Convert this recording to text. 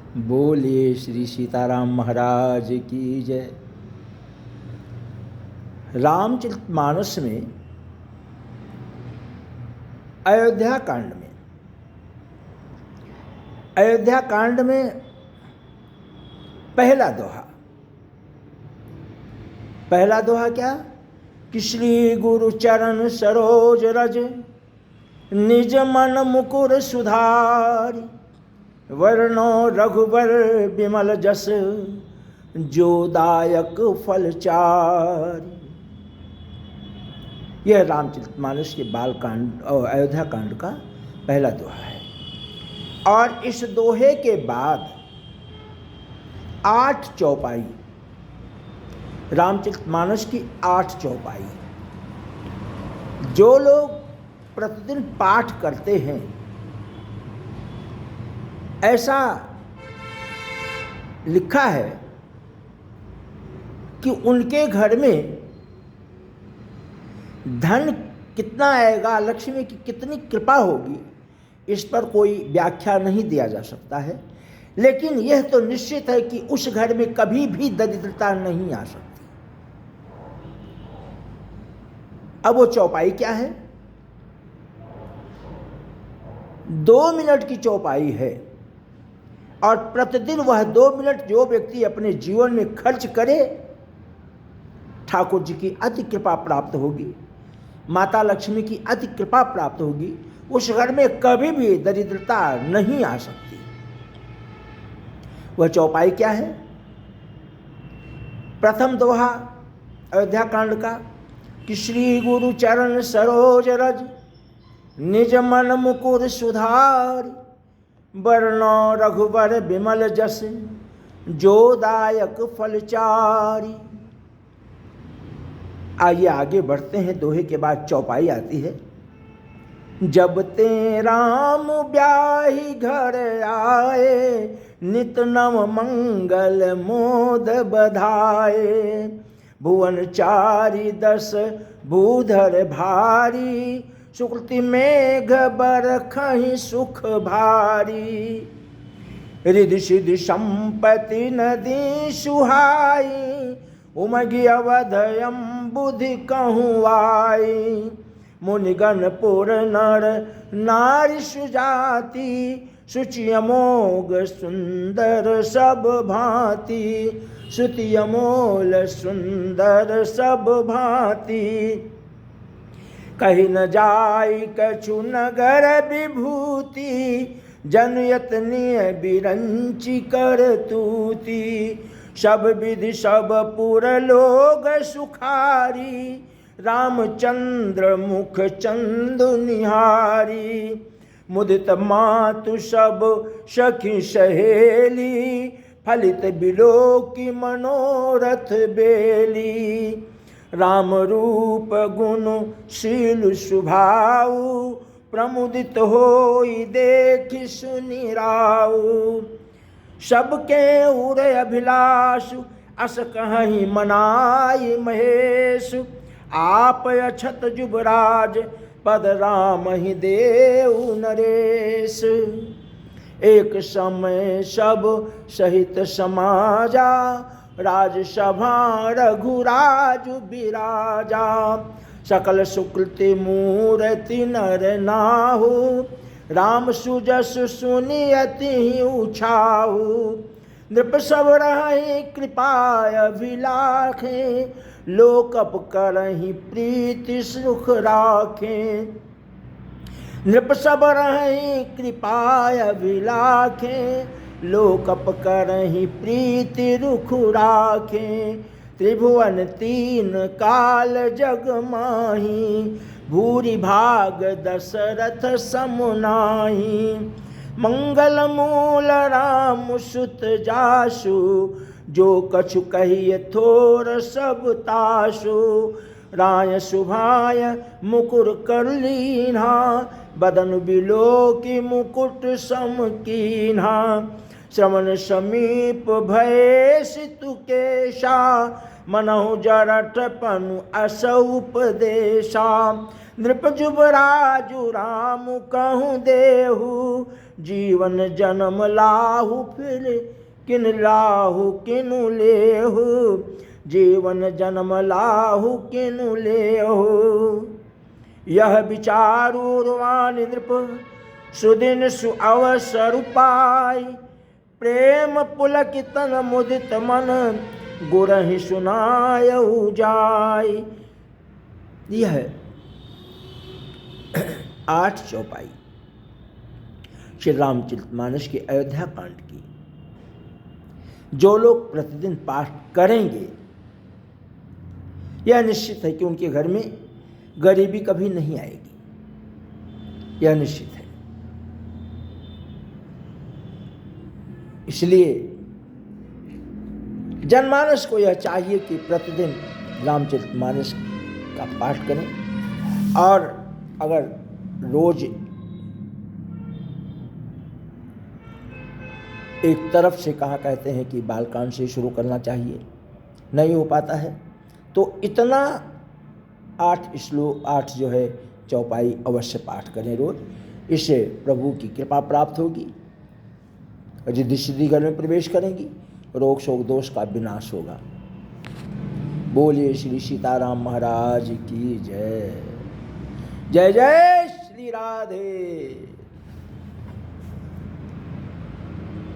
बोलिए श्री सीताराम महाराज की जय। रामचरितमानस में अयोध्या कांड में पहला दोहा क्या कि श्री गुरु चरण सरोज रज निज मन मुकुर सुधारी वर्णो रघुबर विमल जस जो दायक फल चारि। यह रामचरितमानस के बालकांड और अयोध्या कांड का पहला दोहा है। और इस दोहे के बाद 8 चौपाई, रामचरितमानस की 8 चौपाई जो लोग प्रतिदिन पाठ करते हैं, ऐसा लिखा है कि उनके घर में धन कितना आएगा, लक्ष्मी की कितनी कृपा होगी, इस पर कोई व्याख्या नहीं दिया जा सकता है। लेकिन यह तो निश्चित है कि उस घर में कभी भी दरिद्रता नहीं आ सकती। अब वो चौपाई क्या है? 2 मिनट की चौपाई है और प्रतिदिन वह 2 मिनट जो व्यक्ति अपने जीवन में खर्च करे, ठाकुर जी की अति कृपा प्राप्त होगी, माता लक्ष्मी की अति कृपा प्राप्त होगी। उस घर में कभी भी दरिद्रता नहीं आ सकती। वह चौपाई क्या है? प्रथम दोहा अयोध्या कांड का कि श्री गुरु चरण सरोज रज निज मन मुकुर सुधारी वर्णो रघुबर विमल जस जो दायक फल चारि। आइए आगे बढ़ते हैं। दोहे के बाद चौपाई आती है। जब ते राम ब्याही घर आए नित नव मंगल मोद बधाए भुवन चारि 10 भूधर भारी सुकृति मेघ बरखहि सुख भारी रिधि सिद्धि संपत्ति नदी सुहाई उमगी अवधयम बुद्धि कहूँ आई मुनिगण पुर नर नारी सुजाति सुचि अमोघ सुंदर सब भांति सुति अमोल सुंदर सब भांति कही न जाई कछु नगर विभूति जनयतनीय बिरंची कर तूती सब विधि सब पुर लोग सुखारी रामचंद्र मुख चंदु निहारी मुदित मातु सब सखी सहेली फलित बिलो की मनोरथ बेली राम रूप गुण शील सुभाऊ प्रमुदित होई देखि सुनि राऊ सबके उरे अभिलाष अस कहीं मनाई महेश आप अछत जुबराज पद राम ही देव नरेश। एक समय सब सहित समाजा राजसभा रघुराज विराजा सकल सुकृति मूर्ति नर नाहु राम सुजस सुनि अति उछाहु नृप सब रहि कृपाय अभिलाखे लोकप करहि प्रीति सुख राखे नृप सब रहि कृपाय अभिलाखे लोकप करहि प्रीति रुख राखे त्रिभुवन 3 काल जग माही भूरि भाग दशरथ समुनाही मंगल मूल राम सुत जासु जो कछु कहिए थोर सब तासु राय सुभाय मुकुर कर लीन्हा बदन बिलो की मुकुट सम कीन्हा श्रवण समीप भय सितु केशा मनहु जरठ पनु असउपदेशा नृप जुबराजु राम कहूँ देहु जीवन जन्म लाहु फिर किन लाहु किनु लेहु, जीवन जन्म लाहु किनु लेहु। यह विचारु रुवान नृप सुदिन सुअवसर पाई, प्रेम पुलकितन मुदित मन गुरहि सुनायहु जाय। यह 8 चौपाई श्री रामचरितमानस के अयोध्या कांड की जो लोग प्रतिदिन पाठ करेंगे, यह निश्चित है कि उनके घर में गरीबी कभी नहीं आएगी, यह निश्चित है। इसलिए जनमानस को यह चाहिए कि प्रतिदिन रामचरितमानस का पाठ करें, और अगर रोज एक तरफ से कहा कहते हैं कि बालकांड से शुरू करना चाहिए, नहीं हो पाता है तो इतना 8 श्लोक 8 जो है चौपाई अवश्य पाठ करें रोज। इससे प्रभु की कृपा प्राप्त होगी, रिद्धि सिद्धि घर में प्रवेश करेंगी, रोग शोक दोष का विनाश होगा। बोलिए श्री सीताराम महाराज की जय। जय जय श्री राधे।